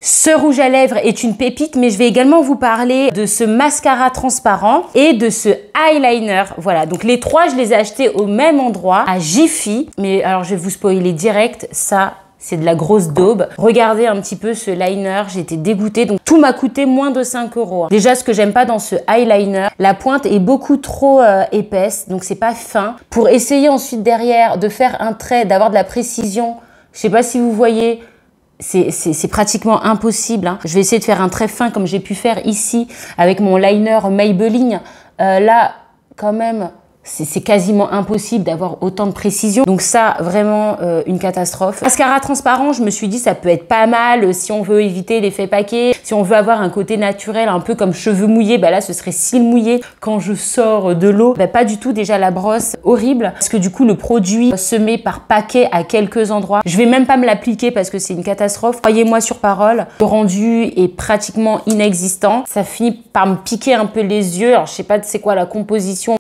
Ce rouge à lèvres est une pépite, mais je vais également vous parler de ce mascara transparent et de ce eyeliner. Voilà, donc les trois, je les ai achetés au même endroit, à Jiffy. Mais alors, je vais vous spoiler direct, ça, c'est de la grosse daube. Regardez un petit peu ce liner, j'étais dégoûtée. Donc tout m'a coûté moins de 5 €. Déjà, ce que j'aime pas dans ce eyeliner, la pointe est beaucoup trop épaisse, donc c'est pas fin. Pour essayer ensuite derrière de faire un trait, d'avoir de la précision, je sais pas si vous voyez, c'est pratiquement impossible. Hein. Je vais essayer de faire un trait fin comme j'ai pu faire ici avec mon liner Maybelline. Là, quand même, c'est quasiment impossible d'avoir autant de précision. Donc ça, vraiment une catastrophe. Mascara transparent, je me suis dit ça peut être pas mal si on veut éviter l'effet paquet, si on veut avoir un côté naturel, un peu comme cheveux mouillés. Bah là, ce serait cils mouillés quand je sors de l'eau. Bah pas du tout, déjà la brosse, horrible. Parce que du coup, le produit se met par paquet à quelques endroits. Je vais même pas me l'appliquer parce que c'est une catastrophe. Croyez-moi sur parole, le rendu est pratiquement inexistant. Ça finit par me piquer un peu les yeux. Alors, je sais pas c'est quoi la composition.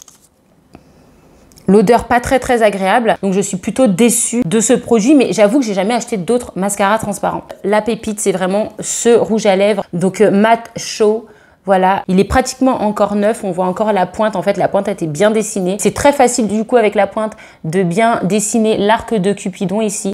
L'odeur pas très agréable, donc je suis plutôt déçue de ce produit, mais j'avoue que j'ai jamais acheté d'autres mascaras transparents. La pépite, c'est vraiment ce rouge à lèvres, donc mat chaud. Voilà, il est pratiquement encore neuf, on voit encore la pointe, en fait la pointe a été bien dessinée. C'est très facile du coup avec la pointe de bien dessiner l'arc de Cupidon ici.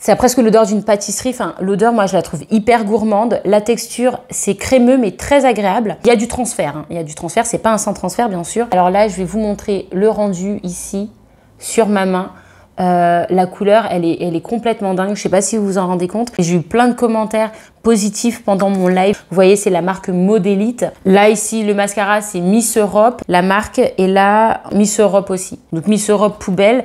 Ça a presque l'odeur d'une pâtisserie. Enfin, l'odeur, moi, je la trouve hyper gourmande. La texture, c'est crémeux, mais très agréable. Il y a du transfert. Hein. Il y a du transfert. C'est pas un sans transfert, bien sûr. Alors là, je vais vous montrer le rendu ici, sur ma main. La couleur, elle est complètement dingue. Je sais pas si vous vous en rendez compte. J'ai eu plein de commentaires positifs pendant mon live. Vous voyez, c'est la marque Modélite. Là, ici, le mascara, c'est Miss Europe, la marque. Et là, Miss Europe aussi. Donc, Miss Europe poubelle.